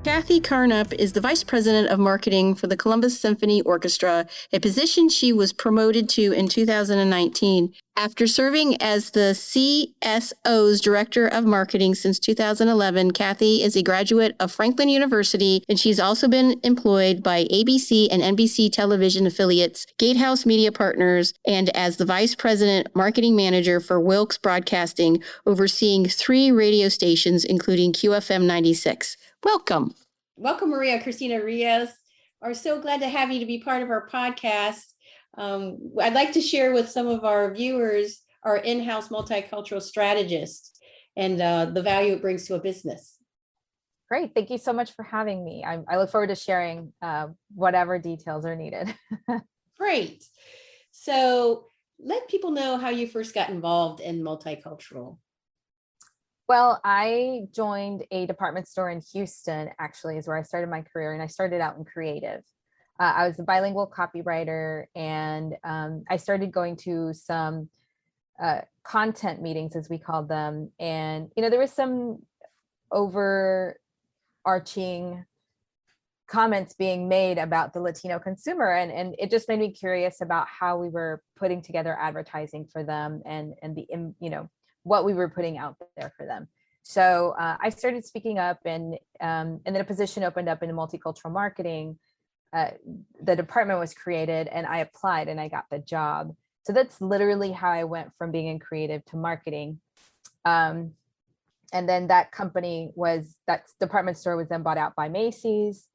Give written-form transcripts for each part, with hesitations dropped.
Kathy Carnup is the Vice President of Marketing for the Columbus Symphony Orchestra, a position she was promoted to in 2019. After serving as the CSO's Director of Marketing since 2011, Kathy is a graduate of Franklin University, and she's also been employed by ABC and NBC television affiliates, Gatehouse Media Partners, and as the Vice President Marketing Manager for Wilkes Broadcasting, overseeing 3 radio stations, including QFM 96. Welcome. Welcome, Maria Christina Rios. We're so glad to have you to be part of our podcast. I'd like to share with some of our viewers our in-house multicultural strategist and the value it brings to a business. Great. Thank you so much for having me. I look forward to sharing whatever details are needed. Great. So let people know how you first got involved in multicultural. Well, I joined a department store in Houston, actually, is where I started my career, and I started out in creative. I was a bilingual copywriter, and I started going to some content meetings, as we called them. And, there was some overarching comments being made about the Latino consumer. And it just made me curious about how we were putting together advertising for them and what we were putting out there for them. So I started speaking up, and then a position opened up in multicultural marketing. The department was created, and I applied and I got the job. So that's literally how I went from being in creative to marketing. And then that department store was then bought out by Macy's.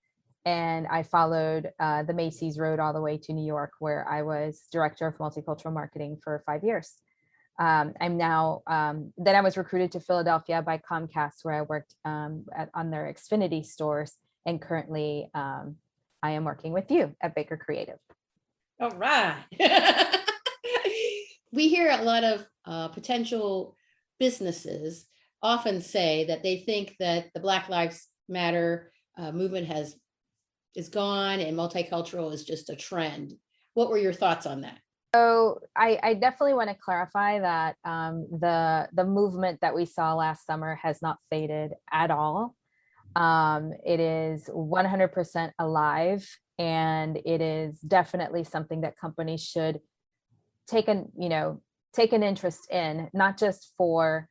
And I followed the Macy's road all the way to New York, where I was director of multicultural marketing for 5 years. I'm now, then I was recruited to Philadelphia by Comcast, where I worked on their Xfinity stores. And currently, I am working with you at Baker Creative. All right. We hear a lot of potential businesses often say that they think that the Black Lives Matter movement is gone and multicultural is just a trend. What were your thoughts on that? So I definitely want to clarify that the movement that we saw last summer has not faded at all. It is 100% alive, and it is definitely something that companies should take an interest in, not just for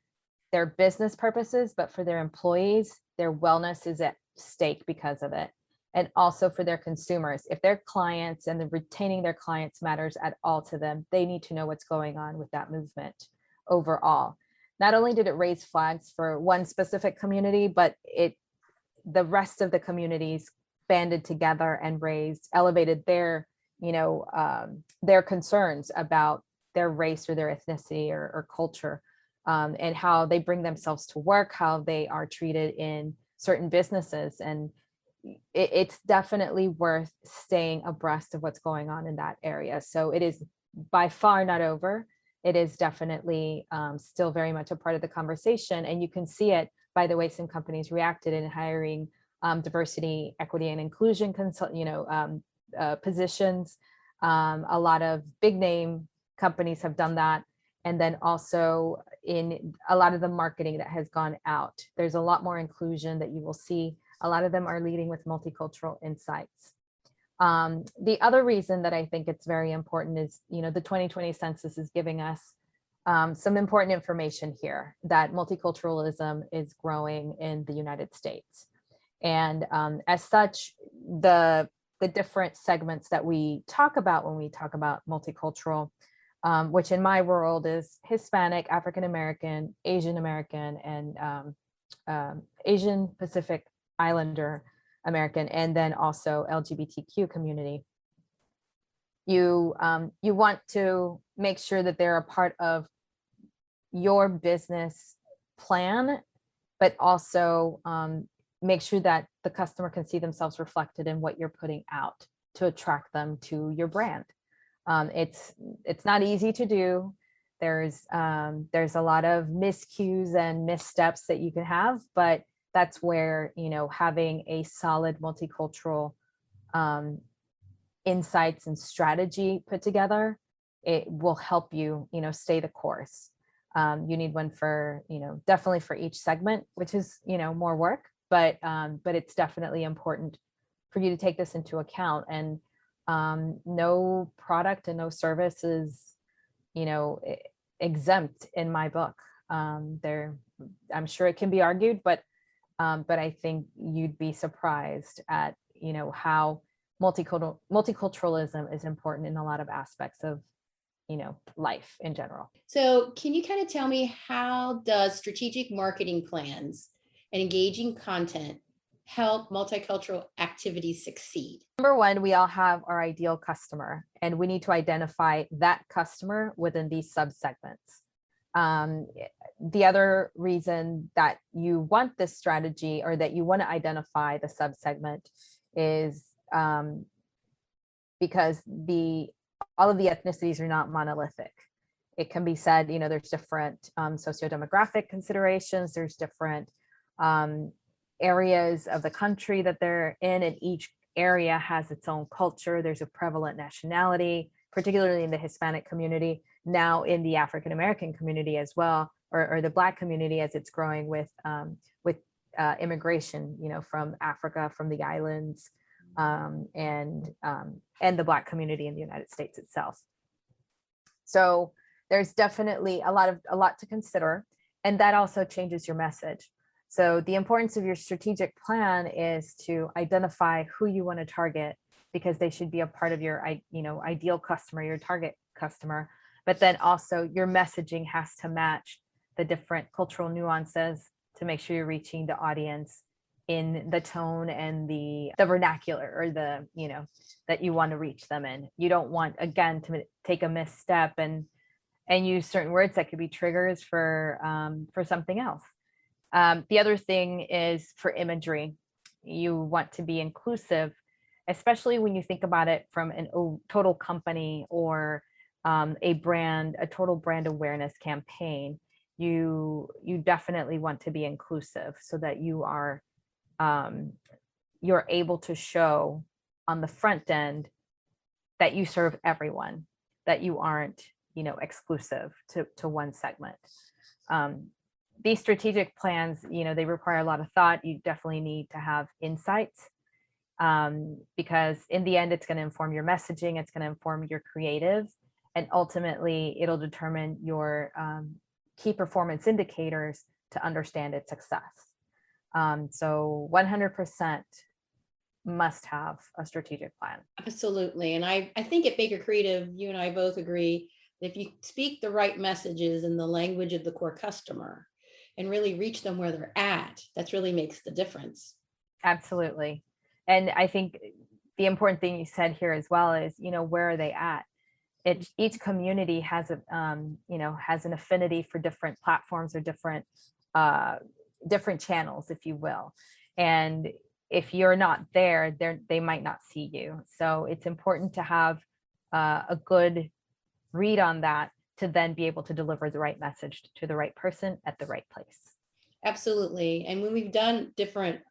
their business purposes, but for their employees. Their wellness is at stake because of it. And also for their consumers. If their clients and retaining their clients matters at all to them, they need to know what's going on with that movement overall. Not only did it raise flags for one specific community, but the rest of the communities banded together and elevated their concerns about their race or their ethnicity or culture, and how they bring themselves to work, how they are treated in certain businesses. And it's definitely worth staying abreast of what's going on in that area. So it is by far not over. It is definitely still very much a part of the conversation. And you can see it by the way some companies reacted in hiring diversity, equity, and inclusion positions. A lot of big name companies have done that. And then also in a lot of the marketing that has gone out, there's a lot more inclusion that you will see. A lot of them are leading with multicultural insights. The other reason that I think it's very important is, the 2020 census is giving us some important information here that multiculturalism is growing in the United States. And as such, the different segments that we talk about when we talk about multicultural, which in my world is Hispanic, African American, Asian American, and Asian Pacific Islander American, and then also LGBTQ community. You want to make sure that they're a part of your business plan, but also make sure that the customer can see themselves reflected in what you're putting out to attract them to your brand. It's not easy to do. There's a lot of miscues and missteps that you can have, but that's where, having a solid multicultural insights and strategy put together, it will help you, stay the course. You need one for, definitely for each segment, which is, more work, but it's definitely important for you to take this into account. And no product and no service is, exempt in my book. I'm sure it can be argued, but I think you'd be surprised at, how multiculturalism is important in a lot of aspects of, life in general. So can you kind of tell me, how does strategic marketing plans and engaging content help multicultural activities succeed? Number one, we all have our ideal customer, and we need to identify that customer within these subsegments. The other reason that you want this strategy, or that you want to identify the subsegment, is because all of the ethnicities are not monolithic. It can be said, there's different sociodemographic considerations, there's different areas of the country that they're in, and each area has its own culture. There's a prevalent nationality, particularly in the Hispanic community, now in the African American community as well, or the Black community as it's growing with immigration, from Africa, from the islands, and the Black community in the United States itself. So there's definitely a lot to consider, and that also changes your message. So the importance of your strategic plan is to identify who you want to target, because they should be a part of your, ideal customer, your target customer. But then also your messaging has to match the different cultural nuances to make sure you're reaching the audience in the tone and the vernacular, or that you want to reach them in. You don't want, again, to take a misstep and use certain words that could be triggers for something else. The other thing is for imagery. You want to be inclusive, especially when you think about it from a total company or a total brand awareness campaign. You definitely want to be inclusive, so that you're able to show on the front end that you serve everyone, that you aren't, exclusive to one segment. These strategic plans, they require a lot of thought. You definitely need to have insights, because in the end, it's going to inform your messaging, it's going to inform your creative, and ultimately it'll determine your key performance indicators to understand its success. So 100% must have a strategic plan. Absolutely. And I think at Baker Creative, you and I both agree that if you speak the right messages in the language of the core customer and really reach them where they're at, that really makes the difference. Absolutely. And I think the important thing you said here as well is, where are they at? Each community has has an affinity for different platforms or different channels, if you will. And if you're not there, they might not see you. So it's important to have a good read on that, to then be able to deliver the right message to the right person at the right place. Absolutely. And when we've done different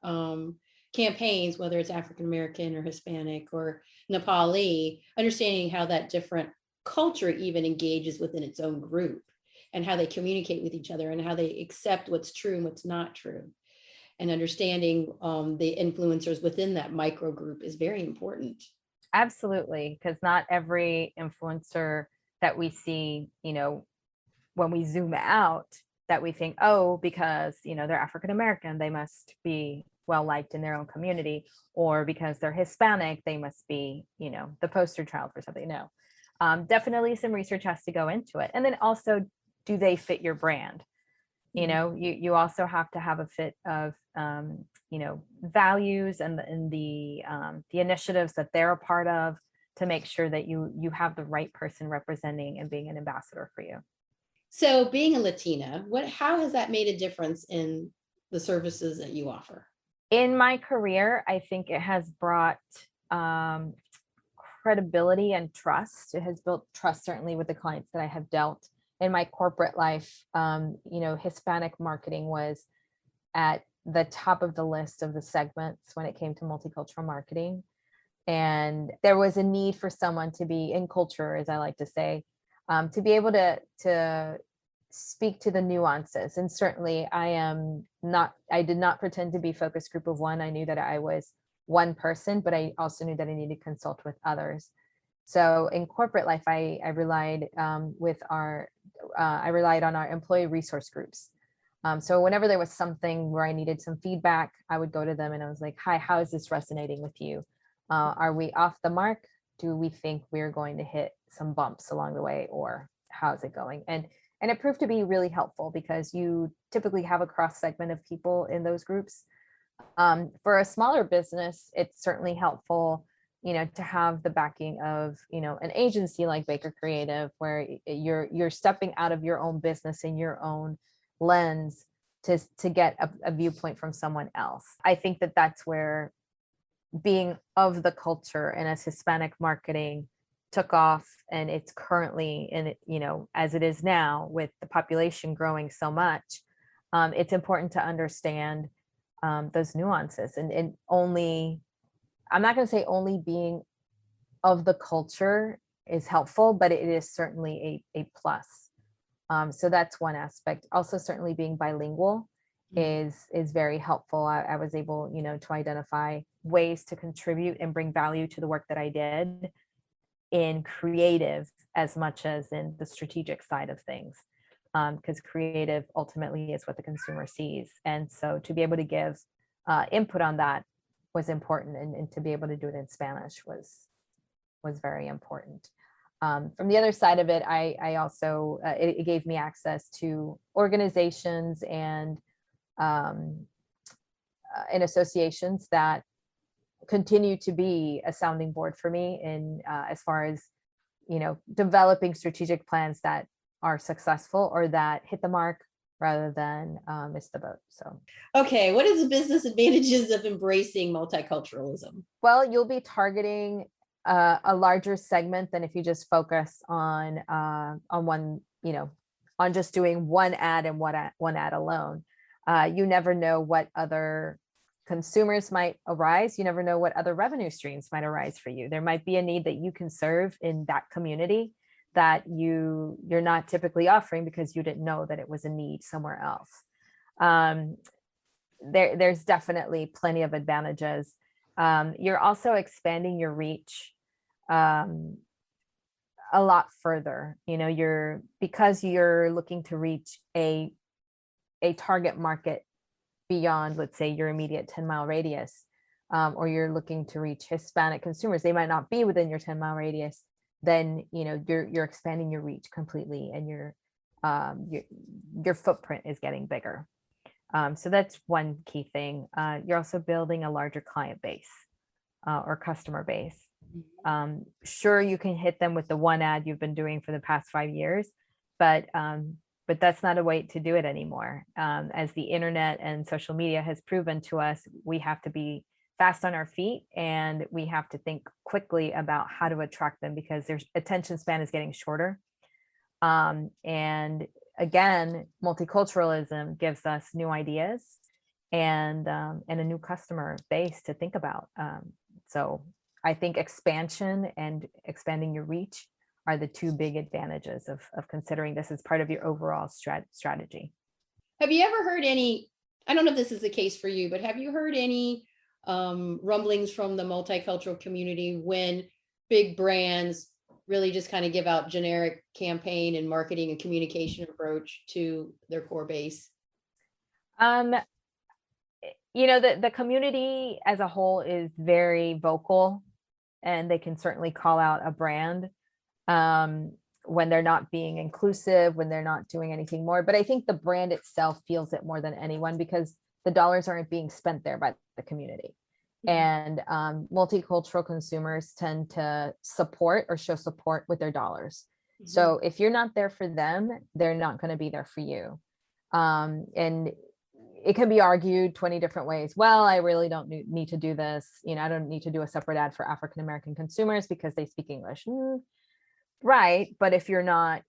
campaigns, whether it's African American or Hispanic or Nepali, understanding how that different culture even engages within its own group, and how they communicate with each other, and how they accept what's true and what's not true, and understanding the influencers within that micro group is very important. Absolutely, because not every influencer that we see, when we zoom out, that we think, oh, because they're African American, they must be well liked in their own community, or because they're Hispanic, they must be, the poster child for something. No, definitely some research has to go into it. And then also, do they fit your brand? You also have to have a fit of values and the initiatives that they're a part of, to make sure that you have the right person representing and being an ambassador for you. So being a Latina, how has that made a difference in the services that you offer? In my career, I think it has brought credibility and trust. It has built trust, certainly with the clients that I have dealt in my corporate life. Hispanic marketing was at the top of the list of the segments when it came to multicultural marketing. And there was a need for someone to be in culture, as I like to say, to be able to speak to the nuances. And certainly I did not pretend to be focus group of one. I knew that I was one person, but I also knew that I needed to consult with others. So in corporate life, I relied on our employee resource groups. So whenever there was something where I needed some feedback, I would go to them and I was like, hi, how is this resonating with you? Are we off the mark? Do we think we're going to hit some bumps along the way, or how's it going? And it proved to be really helpful because you typically have a cross segment of people in those groups. For a smaller business, it's certainly helpful, to have the backing of, an agency like Baker Creative, where you're stepping out of your own business in your own lens to get a viewpoint from someone else. I think that that's where being of the culture and as Hispanic marketing took off, and it's currently in, as it is now with the population growing so much, it's important to understand those nuances and only, I'm not going to say only being of the culture is helpful, but it is certainly a plus. So that's one aspect. Also, certainly being bilingual is very helpful. I was able, to identify ways to contribute and bring value to the work that I did in creative as much as in the strategic side of things, because creative ultimately is what the consumer sees. And so to be able to give input on that was important, and to be able to do it in Spanish was very important. From the other side of it, I also, it gave me access to organizations and associations that continue to be a sounding board for me in as far as, developing strategic plans that are successful or that hit the mark rather than miss the boat. So, okay, what is the business advantages of embracing multiculturalism? Well, you'll be targeting a larger segment than if you just focus on one, on just doing one ad and one ad alone. You never know what other consumers might arise. You never know what other revenue streams might arise for you. There might be a need that you can serve in that community that you're not typically offering because you didn't know that it was a need somewhere else. There's definitely plenty of advantages. You're also expanding your reach a lot further. Because you're looking to reach a target market beyond, let's say, your immediate 10-mile radius, or you're looking to reach Hispanic consumers. They might not be within your 10-mile radius. Then you're expanding your reach completely, and your footprint is getting bigger. So that's one key thing. You're also building a larger client base or customer base. Sure, you can hit them with the one ad you've been doing for the past 5 years, but that's not a way to do it anymore. As the internet and social media has proven to us, we have to be fast on our feet, and we have to think quickly about how to attract them because their attention span is getting shorter. And again, multiculturalism gives us new ideas and a new customer base to think about. So I think expansion and expanding your reach are the two big advantages of considering this as part of your overall strategy. Have you ever heard any, I don't know if this is the case for you, but have you heard any rumblings from the multicultural community when big brands really just kind of give out generic campaign and marketing and communication approach to their core base? The community as a whole is very vocal, and they can certainly call out a brand when they're not being inclusive, when they're not doing anything more. But I think the brand itself feels it more than anyone because the dollars aren't being spent there by the community. And multicultural consumers tend to support or show support with their dollars. So if you're not there for them, they're not going to be there for you. And it can be argued 20 different ways. Well, I really don't need to do this. I don't need to do a separate ad for African-American consumers because they speak English. Right. But if you're not,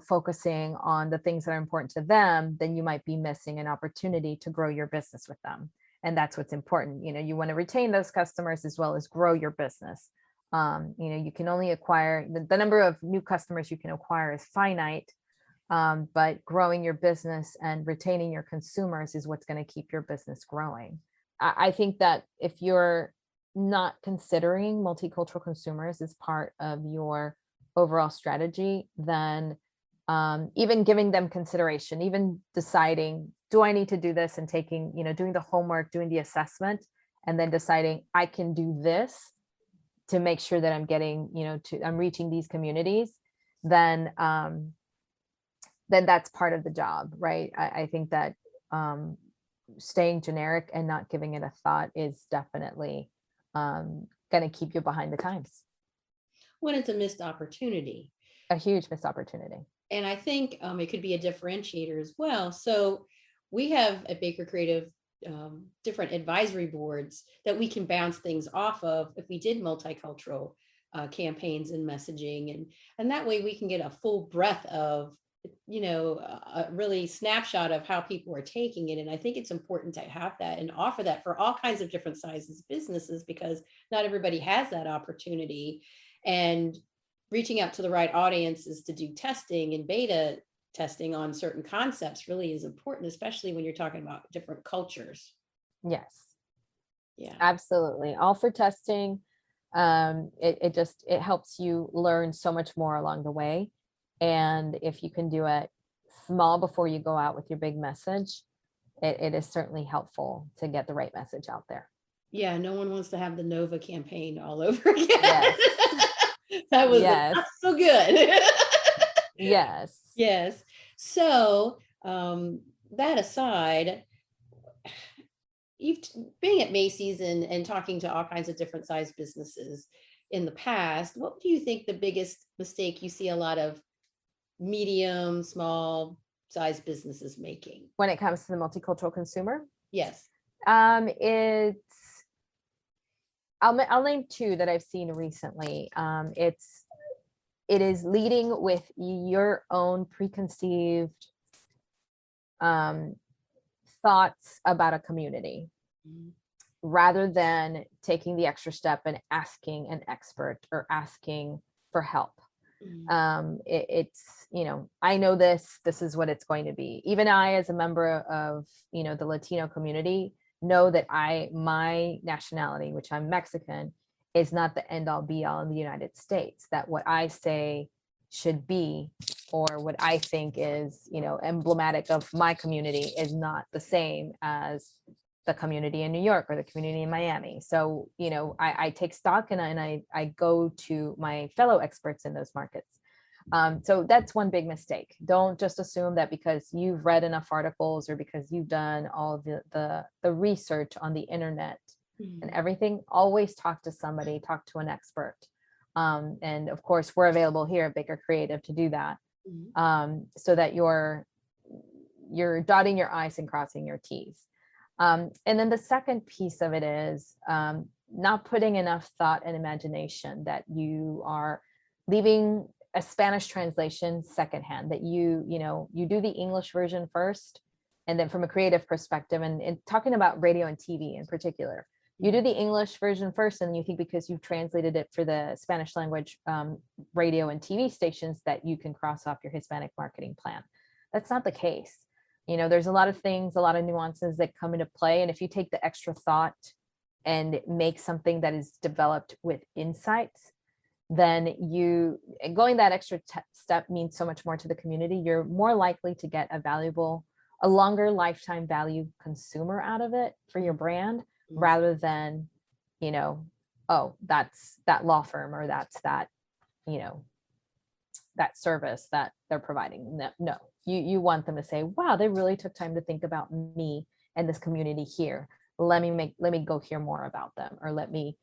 focusing on the things that are important to them, then you might be missing an opportunity to grow your business with them. And that's what's important. You want to retain those customers as well as grow your business. You can only acquire the number of new customers you can acquire is finite. But growing your business and retaining your consumers is what's going to keep your business growing. I think that if you're not considering multicultural consumers as part of your overall strategy, then even giving them consideration, even deciding, do I need to do this, and taking, doing the homework, doing the assessment, and then deciding I can do this to make sure that I'm getting, I'm reaching these communities, then that's part of the job, right? I think that staying generic and not giving it a thought is definitely going to keep you behind the times. When it's a missed opportunity. A huge missed opportunity. And I think it could be a differentiator as well. So we have at Baker Creative different advisory boards that we can bounce things off of if we did multicultural campaigns and messaging. And that way we can get a full breadth of, a really snapshot of how people are taking it. And I think it's important to have that and offer that for all kinds of different sizes of businesses, because not everybody has that opportunity. And reaching out to the right audiences to do testing and beta testing on certain concepts really is important, especially when you're talking about different cultures. Yes. Yeah, absolutely. All for testing. It helps you learn so much more along the way. And if you can do it small before you go out with your big message, it is certainly helpful to get the right message out there. Yeah, no one wants to have the Nova campaign all over again. Yes. That was Yes. not so good. Yes. Yes. So that aside, you've being at Macy's and talking to all kinds of different size businesses in the past, what do you think the biggest mistake you see a lot of medium, small size businesses making when it comes to the multicultural consumer? Yes. It's I'll name two that I've seen recently. It is leading with your own preconceived thoughts about a community, rather than taking the extra step and asking an expert or asking for help. It's, I know this is what it's going to be. Even I, as a member of, the Latino community, know that my nationality, which I'm Mexican, is not the end all be all in the United States, that what I say should be, or what I think is, emblematic of my community, is not the same as the community in New York or the community in Miami. So, I take stock and I go to my fellow experts in those markets. So that's one big mistake. Don't just assume that because you've read enough articles or because you've done all the research on the internet and everything. Always talk to somebody, talk to an expert. And of course, we're available here at Baker Creative to do that, so that you're dotting your I's and crossing your T's. And then the second piece of it is not putting enough thought and imagination, that you are leaving a Spanish translation secondhand, that you do the English version first, and then from a creative perspective, and talking about radio and TV in particular, you do the English version first, and you think because you've translated it for the Spanish language radio and TV stations that you can cross off your Hispanic marketing plan. That's not the case. There's a lot of things, a lot of nuances that come into play. And if you take the extra thought and make something that is developed with insights, then going that extra step means so much more to the community. You're more likely to get a longer lifetime value consumer out of it for your brand, rather than, oh, that's that law firm, or that's that, that service that they're providing. No, you want them to say, wow, they really took time to think about me and this community here. Let me go hear more about them, or let me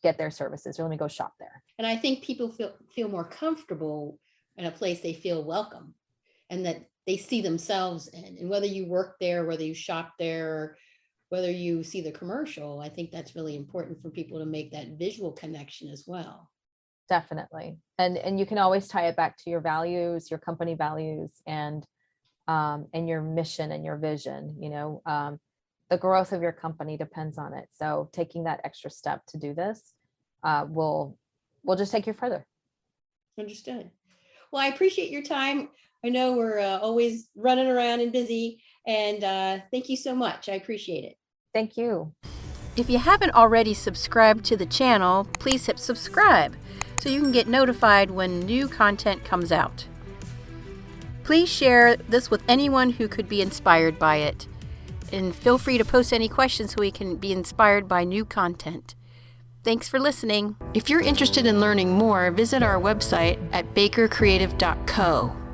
get their services, or let me go shop there. And I think people feel more comfortable in a place they feel welcome, and that they see themselves in. And whether you work there, whether you shop there, whether you see the commercial, I think that's really important for people to make that visual connection as well. Definitely. And you can always tie it back to your values, your company values, and your mission and your vision. The growth of your company depends on it. So taking that extra step to do this will just take you further. Understood. Well, I appreciate your time. I know we're always running around and busy, and thank you so much. I appreciate it. Thank you. If you haven't already subscribed to the channel, please hit subscribe so you can get notified when new content comes out. Please share this with anyone who could be inspired by it. And feel free to post any questions so we can be inspired by new content. Thanks for listening. If you're interested in learning more, visit our website at bakercreative.co.